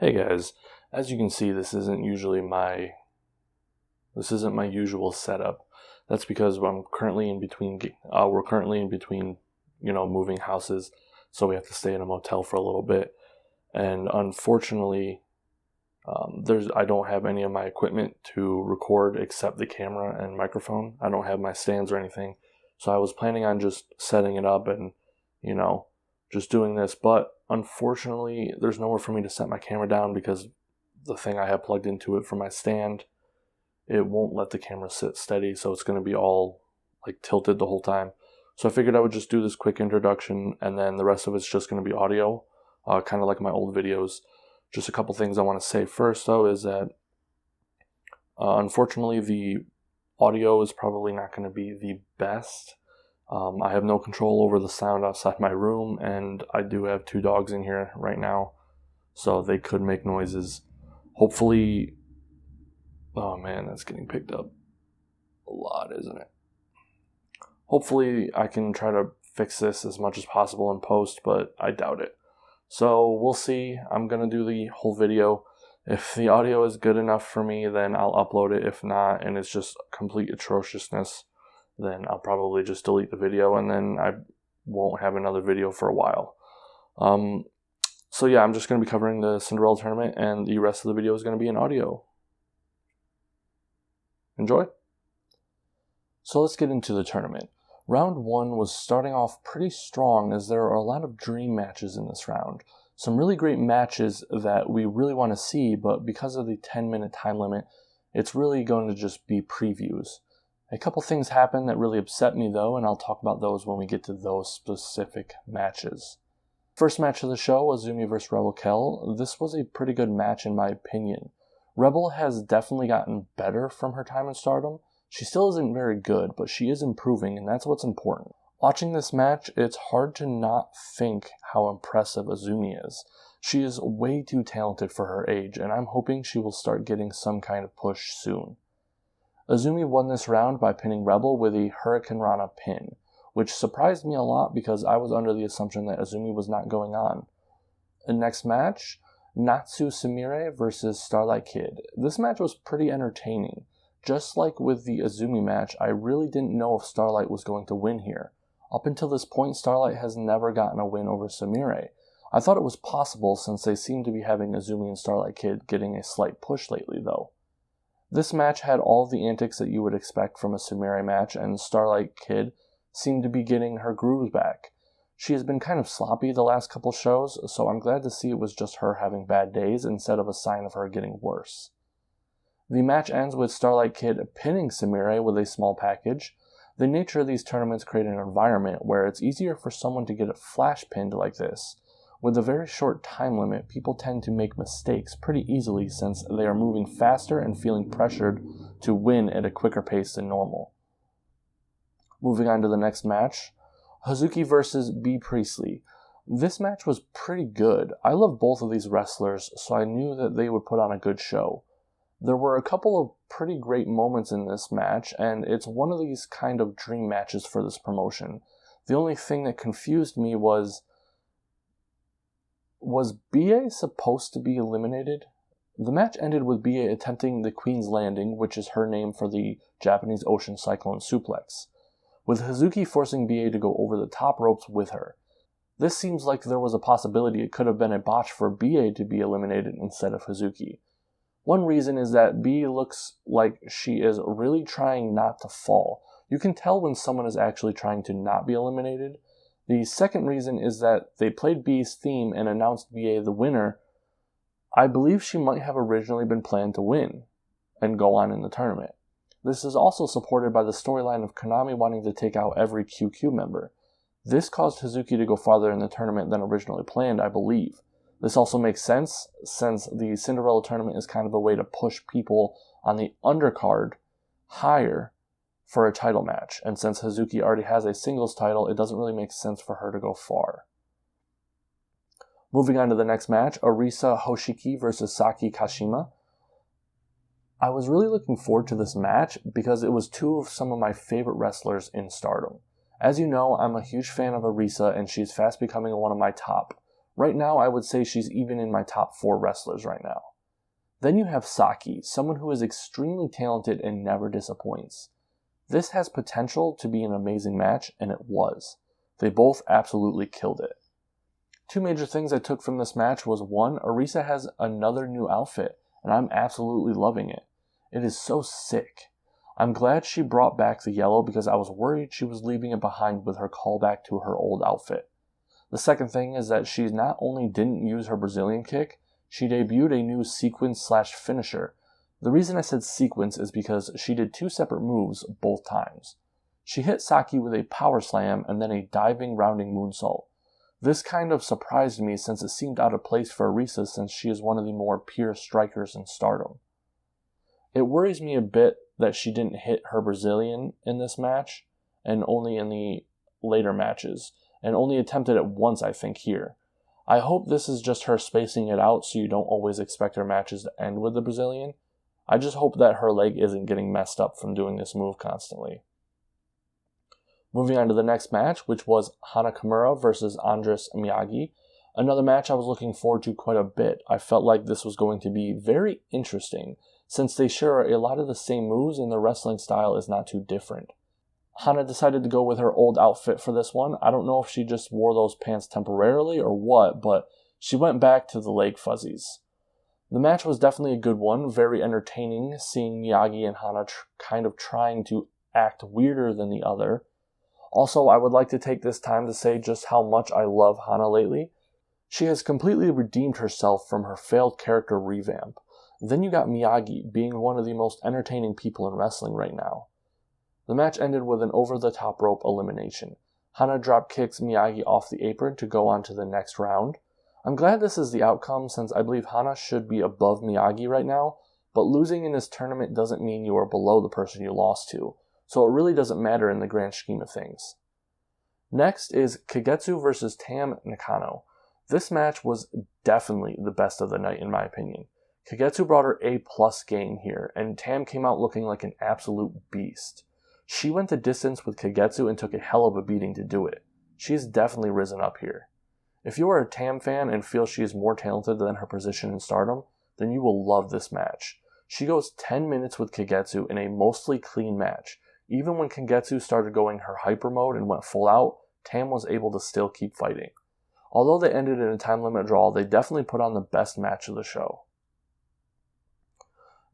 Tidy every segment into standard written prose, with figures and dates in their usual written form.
Hey guys, as you can see, this isn't my usual setup. That's because we're currently in between, moving houses, so we have to stay in a motel for a little bit. And unfortunately, I don't have any of my equipment to record except the camera and microphone. I don't have my stands or anything, so I was planning on just setting it up and, just doing this. But unfortunately, there's nowhere for me to set my camera down because the thing I have plugged into it for my stand, it won't let the camera sit steady, so it's going to be all tilted the whole time. So I figured I would just do this quick introduction, and then the rest of it's just going to be audio, kind of like my old videos. Just a couple things I want to say first, though, is that unfortunately the audio is probably not going to be the best. I have no control over the sound outside my room, and I do have 2 dogs in here right now, so they could make noises. Hopefully, oh man, that's getting picked up a lot, isn't it? Hopefully I can try to fix this as much as possible in post, but I doubt it. So we'll see. I'm going to do the whole video. If the audio is good enough for me, then I'll upload it. If not, and it's just complete atrociousness, then I'll probably just delete the video, and then I won't have another video for a while. So yeah, I'm just going to be covering the Cinderella Tournament, and the rest of the video is going to be in audio. Enjoy. So let's get into the tournament. Round 1 was starting off pretty strong, as there are a lot of dream matches in this round. Some really great matches that we really want to see, but because of the 10-minute time limit, it's really going to just be previews. A couple things happened that really upset me though, and I'll talk about those when we get to those specific matches. First match of the show, Azumi vs. Rebel Kell. This was a pretty good match in my opinion. Rebel has definitely gotten better from her time in Stardom. She still isn't very good, but she is improving, and that's what's important. Watching this match, it's hard to not think how impressive Azumi is. She is way too talented for her age, and I'm hoping she will start getting some kind of push soon. Azumi won this round by pinning Rebel with a Hurricane Rana pin, which surprised me a lot because I was under the assumption that Azumi was not going on. The next match, Natsu Sumire vs. Starlight Kid. This match was pretty entertaining. Just like with the Azumi match, I really didn't know if Starlight was going to win here. Up until this point, Starlight has never gotten a win over Sumire. I thought it was possible since they seem to be having Azumi and Starlight Kid getting a slight push lately though. This match had all the antics that you would expect from a Sumire match, and Starlight Kid seemed to be getting her groove back. She has been kind of sloppy the last couple shows, so I'm glad to see it was just her having bad days instead of a sign of her getting worse. The match ends with Starlight Kid pinning Sumire with a small package. The nature of these tournaments create an environment where it's easier for someone to get a flash pinned like this. With a very short time limit, people tend to make mistakes pretty easily since they are moving faster and feeling pressured to win at a quicker pace than normal. Moving on to the next match, Hazuki vs. B Priestley. This match was pretty good. I love both of these wrestlers, so I knew that they would put on a good show. There were a couple of pretty great moments in this match, and it's one of these kind of dream matches for this promotion. The only thing that confused me was BA supposed to be eliminated? The match ended with BA attempting the Queen's Landing, which is her name for the Japanese Ocean Cyclone Suplex, with Hazuki forcing BA to go over the top ropes with her. This seems like there was a possibility it could have been a botch for BA to be eliminated instead of Hazuki. One reason is that B looks like she is really trying not to fall. You can tell when someone is actually trying to not be eliminated. The second reason is that they played B's theme and announced BA the winner. I believe she might have originally been planned to win and go on in the tournament. This is also supported by the storyline of Konami wanting to take out every QQ member. This caused Hazuki to go farther in the tournament than originally planned, I believe. This also makes sense since the Cinderella Tournament is kind of a way to push people on the undercard higher for a title match, and since Hazuki already has a singles title, it doesn't really make sense for her to go far. Moving on to the next match, Arisa Hoshiki vs. Saki Kashima. I was really looking forward to this match because it was 2 of some of my favorite wrestlers in Stardom. As you know, I'm a huge fan of Arisa, and she's fast becoming one of my top Right now, I would say she's even in my top 4 wrestlers right now. Then you have Saki, someone who is extremely talented and never disappoints. This has potential to be an amazing match, and it was. They both absolutely killed it. 2 major things I took from this match was 1, Arisa has another new outfit, and I'm absolutely loving it. It is so sick. I'm glad she brought back the yellow because I was worried she was leaving it behind with her callback to her old outfit. The second thing is that she not only didn't use her Brazilian kick, she debuted a new sequence/finisher. The reason I said sequence is because she did 2 separate moves both times. She hit Saki with a power slam and then a diving rounding moonsault. This kind of surprised me since it seemed out of place for Arisa since she is one of the more pure strikers in Stardom. It worries me a bit that she didn't hit her Brazilian in this match, and only in the later matches, and only attempted it once I think here. I hope this is just her spacing it out so you don't always expect her matches to end with the Brazilian. I just hope that her leg isn't getting messed up from doing this move constantly. Moving on to the next match, which was Hana versus Andris Miyagi. Another match I was looking forward to quite a bit. I felt like this was going to be very interesting, since they share a lot of the same moves and their wrestling style is not too different. Hana decided to go with her old outfit for this one. I don't know if she just wore those pants temporarily or what, but she went back to the leg fuzzies. The match was definitely a good one, very entertaining, seeing Miyagi and Hana kind of trying to act weirder than the other. Also, I would like to take this time to say just how much I love Hana lately. She has completely redeemed herself from her failed character revamp. Then you got Miyagi being one of the most entertaining people in wrestling right now. The match ended with an over-the-top rope elimination. Hana drop kicks Miyagi off the apron to go on to the next round. I'm glad this is the outcome since I believe Hana should be above Miyagi right now, but losing in this tournament doesn't mean you are below the person you lost to, so it really doesn't matter in the grand scheme of things. Next is Kicketsu versus Tam Nakano. This match was definitely the best of the night in my opinion. Kicketsu brought her A+ game here, and Tam came out looking like an absolute beast. She went the distance with Kicketsu and took a hell of a beating to do it. She's definitely risen up here. If you are a Tam fan and feel she is more talented than her position in Stardom, then you will love this match. She goes 10 minutes with Kicketsu in a mostly clean match. Even when Kicketsu started going her hyper mode and went full out, Tam was able to still keep fighting. Although they ended in a time limit draw, they definitely put on the best match of the show.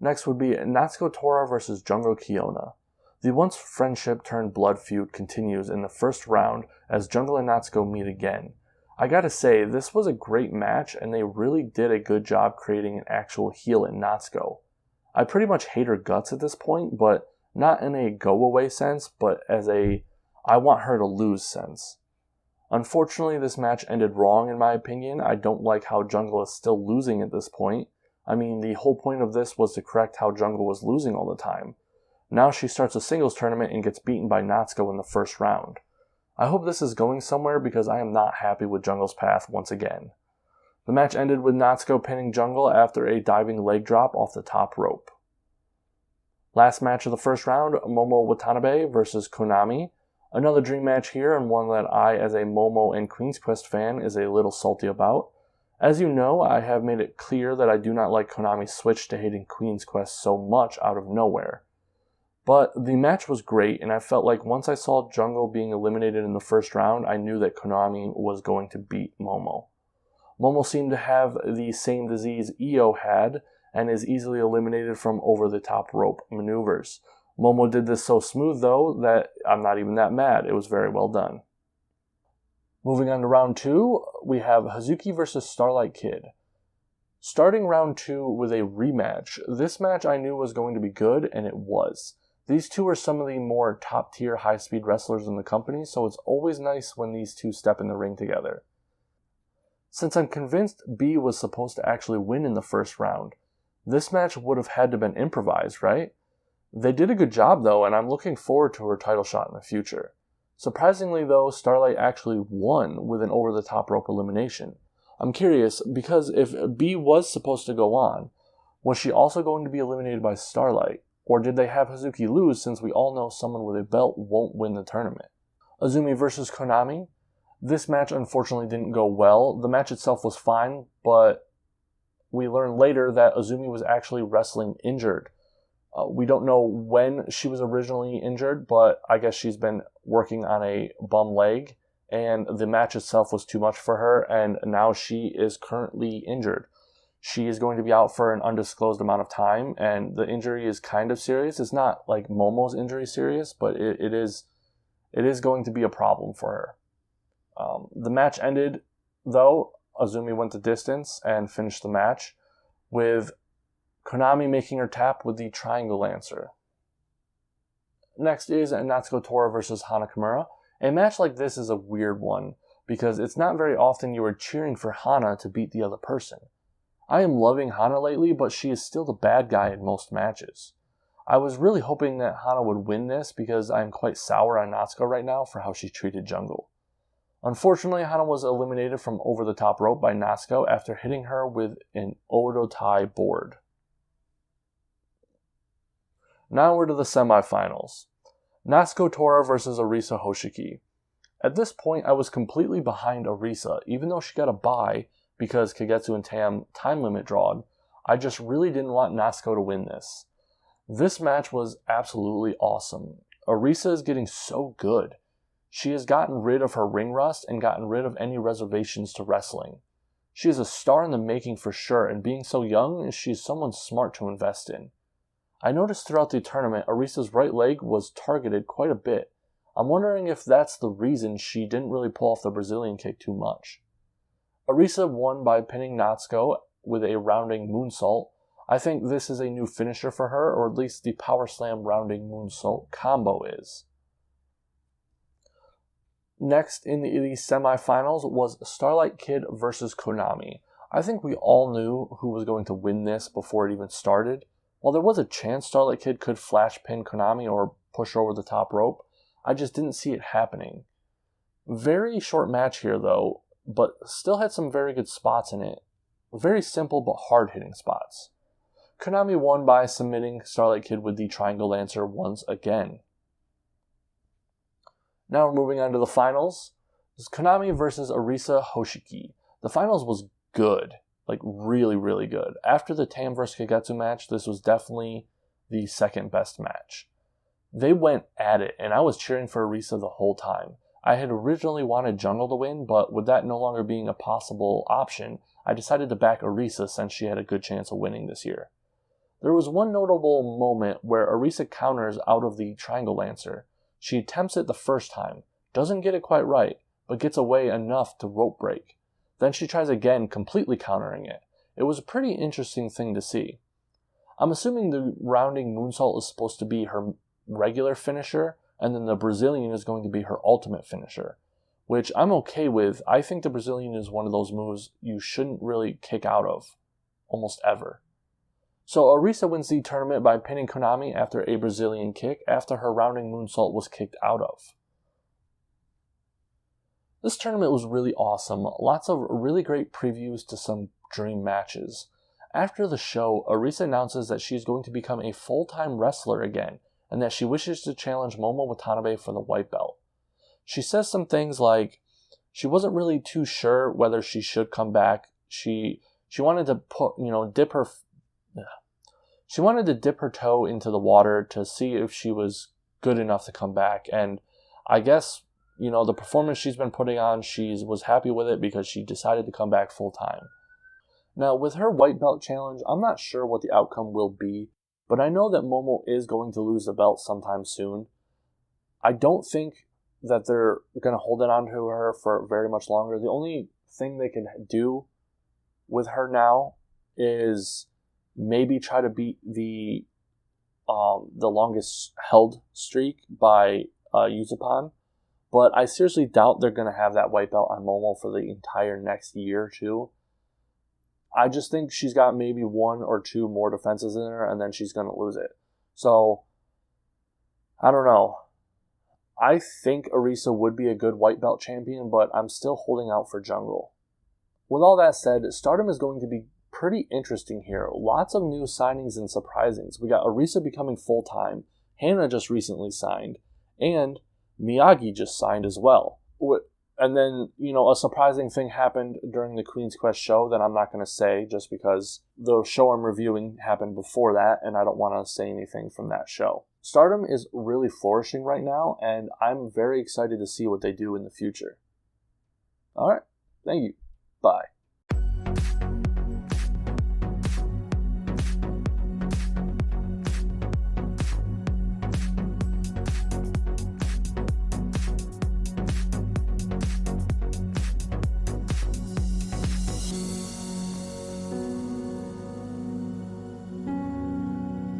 Next would be Nasco Tora versus Jungle Kyona. The once friendship turned blood feud continues in the first round as Jungle and Natsuko meet again. I gotta say, this was a great match and they really did a good job creating an actual heel in Natsuko. I pretty much hate her guts at this point, but not in a go-away sense, but as a I want her to lose sense. Unfortunately, this match ended wrong in my opinion. I don't like how Jungle is still losing at this point. I mean, the whole point of this was to correct how Jungle was losing all the time. Now she starts a singles tournament and gets beaten by Natsuko in the first round. I hope this is going somewhere because I am not happy with Jungle's path once again. The match ended with Natsuko pinning Jungle after a diving leg drop off the top rope. Last match of the first round, Momo Watanabe versus Konami. Another dream match here and one that I, as a Momo and Queen's Quest fan, is a little salty about. As you know, I have made it clear that I do not like Konami's switch to hating Queen's Quest so much out of nowhere. But the match was great, and I felt like once I saw Jungle being eliminated in the first round, I knew that Konami was going to beat Momo. Momo seemed to have the same disease Io had, and is easily eliminated from over-the-top rope maneuvers. Momo did this so smooth, though, that I'm not even that mad. It was very well done. Moving on to round 2, we have Hazuki versus Starlight Kid. Starting round 2 with a rematch, this match I knew was going to be good, and it was. These two are some of the more top-tier high-speed wrestlers in the company, so it's always nice when these two step in the ring together. Since I'm convinced B was supposed to actually win in the first round, this match would have had to have been improvised, right? They did a good job though, and I'm looking forward to her title shot in the future. Surprisingly though, Starlight actually won with an over-the-top rope elimination. I'm curious, because if B was supposed to go on, was she also going to be eliminated by Starlight? Or did they have Hazuki lose since we all know someone with a belt won't win the tournament? Azumi versus Konami. This match unfortunately didn't go well. The match itself was fine, but we learned later that Azumi was actually wrestling injured. We don't know when she was originally injured, but I guess she's been working on a bum leg, and the match itself was too much for her, and now she is currently injured. She is going to be out for an undisclosed amount of time, and the injury is kind of serious. It's not like Momo's injury serious, but it is going to be a problem for her. The match ended, though. Azumi went the distance and finished the match with Konami making her tap with the Triangle Lancer. Next is Natsu Tora versus Hana. A match like this is a weird one because it's not very often you are cheering for Hana to beat the other person. I am loving Hana lately, but she is still the bad guy in most matches. I was really hoping that Hana would win this because I am quite sour on Natsuko right now for how she treated Jungle. Unfortunately, Hana was eliminated from over the top rope by Nasco after hitting her with an Odotai board. Now we're to the semifinals. Nasco Tora versus Arisa Hoshiki. At this point, I was completely behind Arisa, even though she got a bye because Kicketsu and Tam time limit drawed. I just really didn't want Nasco to win this. This match was absolutely awesome. Arisa is getting so good. She has gotten rid of her ring rust and gotten rid of any reservations to wrestling. She is a star in the making for sure, and being so young, she's someone smart to invest in. I noticed throughout the tournament, Arisa's right leg was targeted quite a bit. I'm wondering if that's the reason she didn't really pull off the Brazilian kick too much. Arisa won by pinning Natsuko with a rounding moonsault. I think this is a new finisher for her, or at least the power slam rounding moonsault combo is. Next in the semifinals was Starlight Kid versus Konami. I think we all knew who was going to win this before it even started. While there was a chance Starlight Kid could flash pin Konami or push her over the top rope, I just didn't see it happening. Very short match here though, but still had some very good spots in it. Very simple but hard-hitting spots. Konami won by submitting Starlight Kid with the Triangle Lancer once again. Now we're moving on to the finals. This is Konami versus Arisa Hoshiki. The finals was good. Like, really, really good. After the Tam vs. Kicketsu match, this was definitely the second best match. They went at it, and I was cheering for Arisa the whole time. I had originally wanted Jungle to win, but with that no longer being a possible option, I decided to back Arisa since she had a good chance of winning this year. There was one notable moment where Arisa counters out of the Triangle Lancer. She attempts it the first time, doesn't get it quite right, but gets away enough to rope break. Then she tries again, completely countering it. It was a pretty interesting thing to see. I'm assuming the rounding moonsault is supposed to be her regular finisher, and then the Brazilian is going to be her ultimate finisher, which I'm okay with. I think the Brazilian is one of those moves you shouldn't really kick out of, almost ever. So Arisa wins the tournament by pinning Konami after a Brazilian kick after her rounding moonsault was kicked out of. This tournament was really awesome. Lots of really great previews to some dream matches. After the show, Arisa announces that she's going to become a full-time wrestler again, and that she wishes to challenge Momo Watanabe for the white belt. She says some things like she wasn't really too sure whether she should come back. She wanted to She wanted to dip her toe into the water to see if she was good enough to come back, and I guess, the performance she's been putting on, she was happy with it because she decided to come back full time. Now, with her white belt challenge, I'm not sure what the outcome will be, but I know that Momo is going to lose the belt sometime soon. I don't think that they're going to hold it on to her for very much longer. The only thing they can do with her now is maybe try to beat the longest held streak by Yuzupon. But I seriously doubt they're going to have that white belt on Momo for the entire next year or two. I just think she's got maybe one or two more defenses in her, and then she's going to lose it. So, I don't know. I think Arisa would be a good white belt champion, but I'm still holding out for Jungle. With all that said, Stardom is going to be pretty interesting here. Lots of new signings and surprisings. We got Arisa becoming full-time, Hana just recently signed, and Miyagi just signed as well. And then, a surprising thing happened during the Queen's Quest show that I'm not going to say just because the show I'm reviewing happened before that, and I don't want to say anything from that show. Stardom is really flourishing right now, and I'm very excited to see what they do in the future. Alright, thank you. Bye.